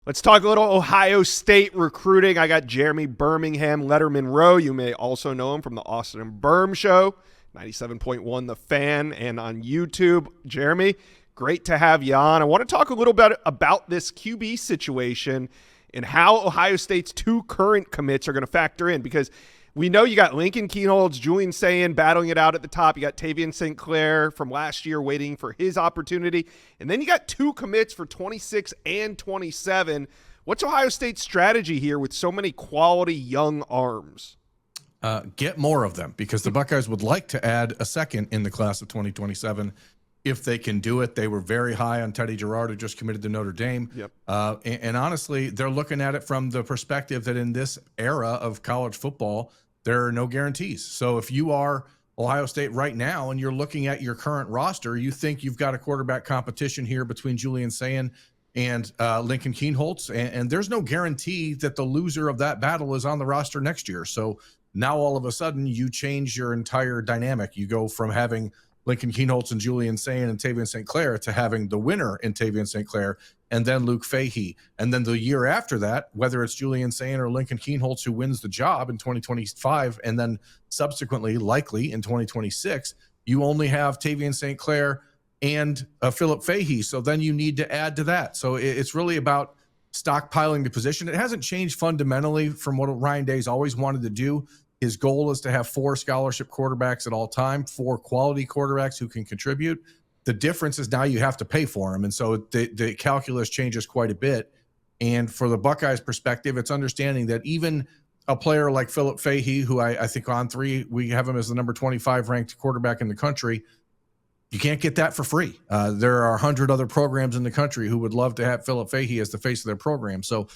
Let's talk a little Ohio State recruiting. I got Jeremy Birmingham, Letterman Rowe. You may also know him from the Austin and Berm Show, 97.1 The Fan, and on YouTube. Jeremy, great to have you on. I want to talk a little bit about this QB situation and how Ohio State's two current commits are going to factor in, because we know you got Lincoln Kienholz, Julian Sayin battling it out at the top. You got Tavian St. Clair from last year waiting for his opportunity. And then you got two commits for 26 and 27. What's Ohio State's strategy here with so many quality young arms? Get more of them, because the Buckeyes would like to add a second in the class of 2027 if they can do it. They were very high on Teddy Gerard, who just committed to Notre Dame. Yep. And honestly, they're looking at it from the perspective that in this era of college football, there are no guarantees. So if you are Ohio State right now and you're looking at your current roster, you think you've got a quarterback competition here between Julian Sayin and Lincoln Kienholz, and there's no guarantee that the loser of that battle is on the roster next year. So now all of a sudden you change your entire dynamic. You go from having Lincoln Kienholz and Julian Sayin and Tavian St. Clair to having the winner in Tavian St. Clair and then Luke Fahey. And then the year after that, whether it's Julian Sayin or Lincoln Kienholz who wins the job in 2025, and then subsequently, likely in 2026, you only have Tavian St. Clair and Philip Fahey. So then you need to add to that. So it's really about stockpiling the position. It hasn't changed fundamentally from what Ryan Day's always wanted to do. His goal is to have 4 scholarship quarterbacks at all time, 4 quality quarterbacks who can contribute. The difference is now you have to pay for them. And so the calculus changes quite a bit. And for the Buckeyes perspective, it's understanding that even a player like Philip Fahey, who I think on 3, we have him as the number 25 ranked quarterback in the country. You can't get that for free. There are 100 other programs in the country who would love to have Philip Fahey as the face of their program. So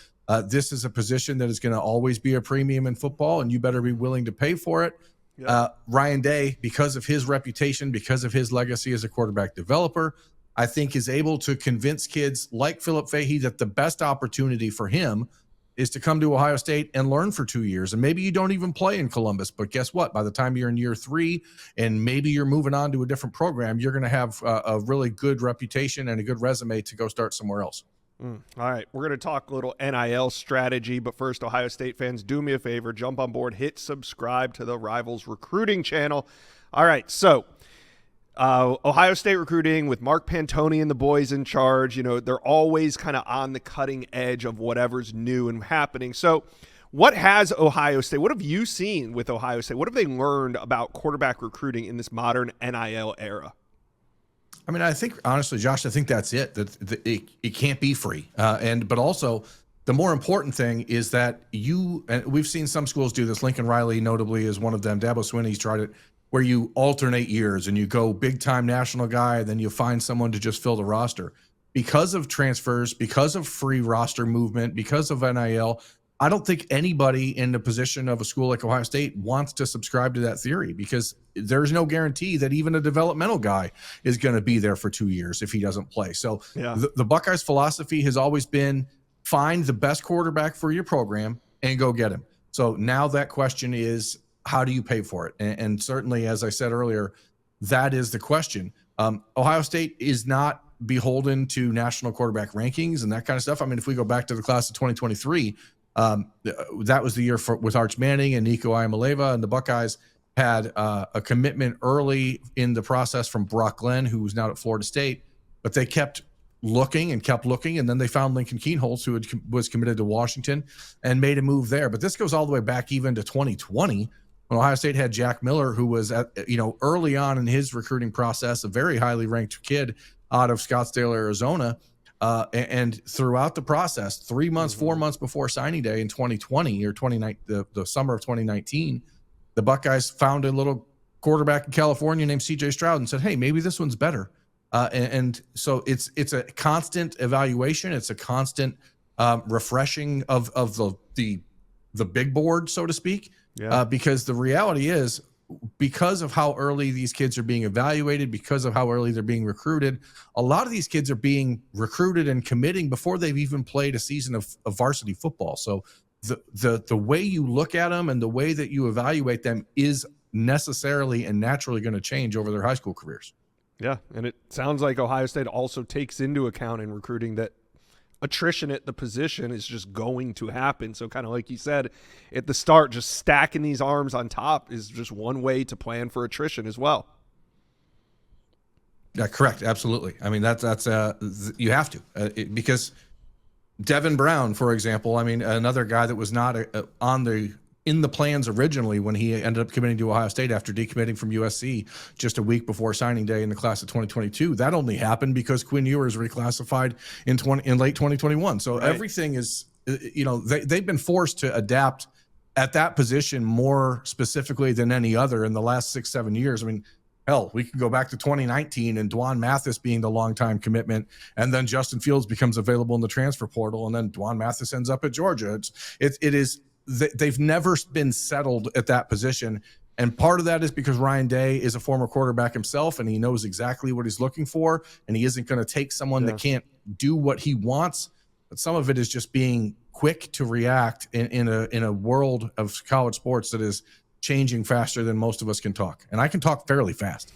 this is a position that is going to always be a premium in football, and you better be willing to pay for it. Yep. Ryan Day, because of his reputation, because of his legacy as a quarterback developer, I think is able to convince kids like Philip Fahey that the best opportunity for him is to come to Ohio State and learn for 2 years. And maybe you don't even play in Columbus, but guess what? By the time you're in year 3 and maybe you're moving on to a different program, you're going to have a really good reputation and a good resume to go start somewhere else. All right, we're going to talk a little NIL strategy, but first, Ohio State fans, do me a favor, jump on board, hit subscribe to the Rivals Recruiting channel. All right, so Ohio State recruiting with Mark Pantoni and the boys in charge, you know, they're always kind of on the cutting edge of whatever's new and happening. So what has Ohio State, what have you seen with Ohio State? What have they learned about quarterback recruiting in this modern NIL era? I mean, I think, honestly, Josh, I think that's it. That it can't be free. But also, the more important thing is that and we've seen some schools do this. Lincoln Riley, notably, is one of them. Dabo Swinney's tried it, where you alternate years and you go big-time national guy, and then you find someone to just fill the roster. Because of transfers, because of free roster movement, because of NIL, I don't think anybody in the position of a school like Ohio State wants to subscribe to that theory, because there's no guarantee that even a developmental guy is going to be there for 2 years if he doesn't play. So the Buckeyes' philosophy has always been find the best quarterback for your program and go get him. So now that question is, how do you pay for it? And certainly, as I said earlier, that is the question. Ohio State is not beholden to national quarterback rankings and that kind of stuff. I mean, if we go back to the class of 2023, that was the year with Arch Manning and Nico Iamaleava, and the Buckeyes had a commitment early in the process from Brock Glenn, who was now at Florida State, but they kept looking, and then they found Lincoln Kienholz, who was committed to Washington, and made a move there. But this goes all the way back even to 2020, when Ohio State had Jack Miller, who was early on in his recruiting process, a very highly ranked kid out of Scottsdale, Arizona. And throughout the process, 3 months, 4 months before signing day in 2020 or the summer of 2019, the Buckeyes found a little quarterback in California named C.J. Stroud and said, "Hey, maybe this one's better." And so it's a constant evaluation. It's a constant refreshing of the big board, so to speak. Yeah. Because the reality is, because of how early these kids are being evaluated, because of how early they're being recruited, a lot of these kids are being recruited and committing before they've even played a season of varsity football. So the way you look at them and the way that you evaluate them is necessarily and naturally going to change over their high school careers. Yeah, and it sounds like Ohio State also takes into account in recruiting that attrition at the position is just going to happen. So kind of like you said at the start, just stacking these arms on top is just one way to plan for attrition as well. Yeah, correct. Absolutely. I mean, that's you have to because Devin Brown, for example, I mean, another guy that was not in the plans originally when he ended up committing to Ohio State after decommitting from USC just a week before signing day in the class of 2022. That only happened because Quinn Ewers reclassified in late 2021. So right. Everything is, they've been forced to adapt at that position more specifically than any other in the last 6-7 years. I mean, hell, we can go back to 2019 and Dwan Mathis being the longtime commitment, and then Justin Fields becomes available in the transfer portal, and then Dwan Mathis ends up at Georgia. They've never been settled at that position, and part of that is because Ryan Day is a former quarterback himself, and he knows exactly what he's looking for, and he isn't going to take someone that can't do what he wants. But some of it is just being quick to react in a world of college sports that is changing faster than most of us can talk. And I can talk fairly fast.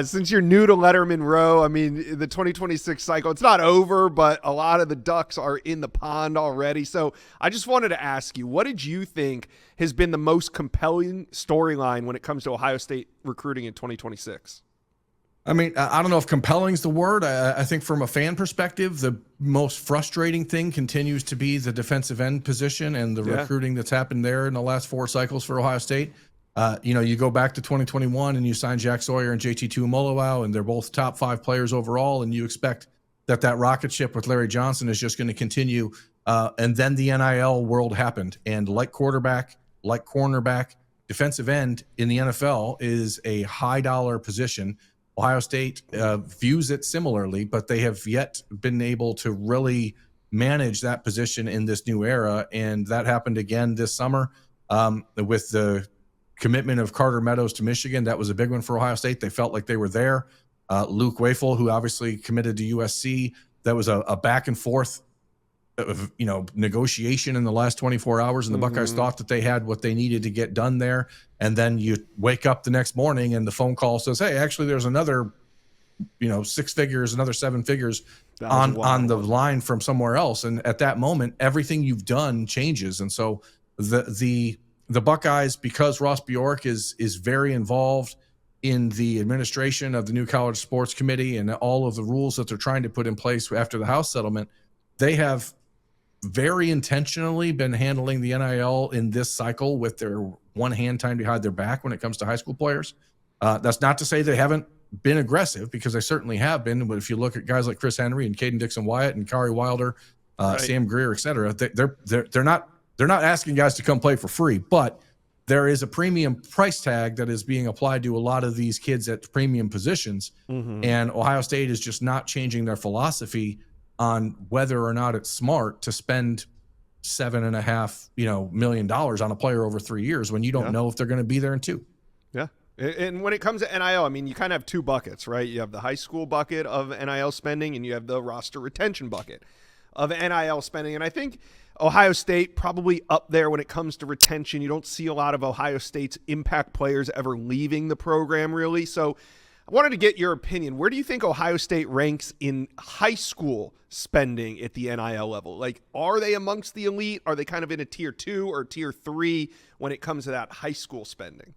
Since you're new to Letterman Row, I mean, the 2026 cycle, it's not over, but a lot of the ducks are in the pond already. So I just wanted to ask you, what did you think has been the most compelling storyline when it comes to Ohio State recruiting in 2026? I mean, I don't know if compelling is the word. I think from a fan perspective, the most frustrating thing continues to be the defensive end position and the recruiting that's happened there in the last 4 cycles for Ohio State. You go back to 2021 and you sign Jack Sawyer and JT Tuimoloau, and they're both top 5 players overall, and you expect that rocket ship with Larry Johnson is just going to continue. And then the NIL world happened, and like quarterback, like cornerback, defensive end in the NFL is a high dollar position. Ohio State views it similarly, but they have yet been able to really manage that position in this new era. And that happened again this summer with the commitment of Carter Meadows to Michigan. That was a big one for Ohio State. They felt like they were there. Luke Wafel, who obviously committed to USC, that was a back and forth of negotiation in the last 24 hours, and the Buckeyes thought that they had what they needed to get done there. And then you wake up the next morning and the phone call says, hey, actually there's another 6 figures, another 7 figures on the line from somewhere else. And at that moment, everything you've done changes. And so the Buckeyes, because Ross Bjork is very involved in the administration of the new college sports committee and all of the rules that they're trying to put in place after the House settlement, they have very intentionally been handling the NIL in this cycle with their one hand tied behind their back when it comes to high school players. That's not to say they haven't been aggressive, because they certainly have been. But if you look at guys like Chris Henry and Caden Dixon-Wyatt and Kari Wilder, Sam Greer, et cetera, they're not asking guys to come play for free, but there is a premium price tag that is being applied to a lot of these kids at premium positions. And Ohio State is just not changing their philosophy on whether or not it's smart to spend $7.5 million on a player over 3 years when you don't know if they're going to be there in 2. Yeah. And when it comes to NIL, I mean, you kind of have 2 buckets, right? You have the high school bucket of NIL spending, and you have the roster retention bucket of NIL spending. And I think Ohio State probably up there when it comes to retention. You don't see a lot of Ohio State's impact players ever leaving the program, really. So I wanted to get your opinion. Where do you think Ohio State ranks in high school spending at the NIL level? Like, are they amongst the elite? Are they kind of in a tier 2 or tier 3 when it comes to that high school spending?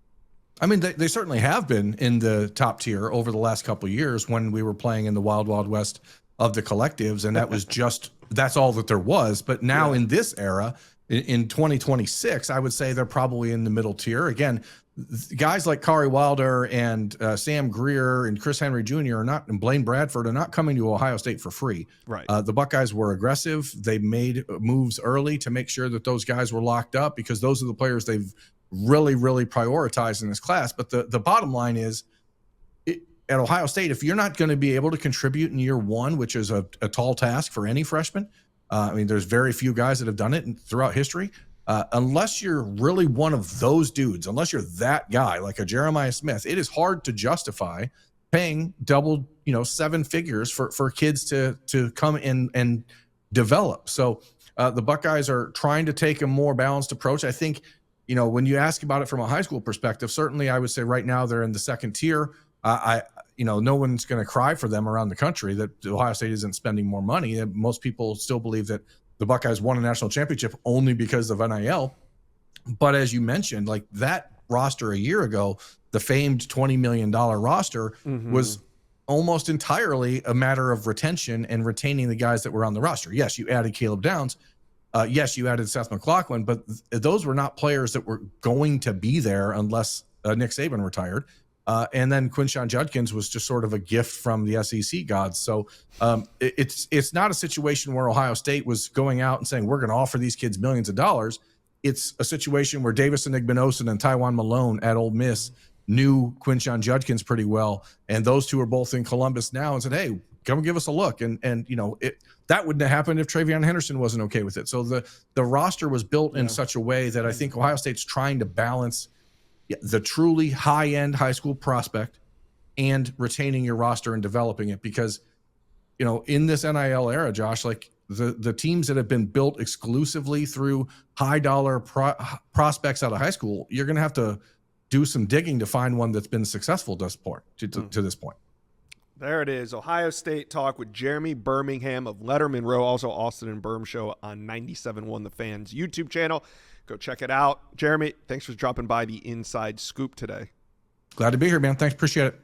I mean, they certainly have been in the top tier over the last couple of years when we were playing in the wild, wild west of the collectives. And that was that's all that there was. But now in this era, in 2026, I would say they're probably in the middle tier. Again, guys like Kari Wilder and Sam Greer and Chris Henry Jr. and Blaine Bradford are not coming to Ohio State for free. Right. The Buckeyes were aggressive. They made moves early to make sure that those guys were locked up, because those are the players they've really, really prioritized in this class. But the bottom line is, at Ohio State, if you're not going to be able to contribute in year 1, which is a tall task for any freshman, I mean, there's very few guys that have done it throughout history. Unless you're really one of those dudes, unless you're that guy like a Jeremiah Smith, it is hard to justify paying double, 7 figures for kids to come in and develop. So the Buckeyes are trying to take a more balanced approach. I think, when you ask about it from a high school perspective, certainly I would say right now they're in the 2nd tier. No one's going to cry for them around the country that Ohio State isn't spending more money. Most people still believe that the Buckeyes won a national championship only because of NIL. But as you mentioned, like that roster a year ago, the famed $20 million roster was almost entirely a matter of retention and retaining the guys that were on the roster. Yes, you added Caleb Downs. Yes, you added Seth McLaughlin, but those were not players that were going to be there unless Nick Saban retired. And then Quinshon Judkins was just sort of a gift from the SEC gods. So it's not a situation where Ohio State was going out and saying, we're going to offer these kids millions of dollars. It's a situation where Davison Igbinosun and Tywan Malone at Ole Miss knew Quinshon Judkins pretty well. And those two are both in Columbus now and said, hey, come give us a look. And that wouldn't have happened if Travion Henderson wasn't okay with it. So the roster was built in such a way that I think Ohio State's trying to balance the truly high-end high school prospect and retaining your roster and developing it. Because, in this NIL era, Josh, like the teams that have been built exclusively through high-dollar prospects out of high school, you're going to have to do some digging to find one that's been successful to this point. There it is. Ohio State Talk with Jeremy Birmingham of Letterman Row, also Austin and Berm Show on 97.1 The Fans YouTube channel. Go check it out. Jeremy, thanks for dropping by the Inside Scoop today. Glad to be here, man. Thanks. Appreciate it.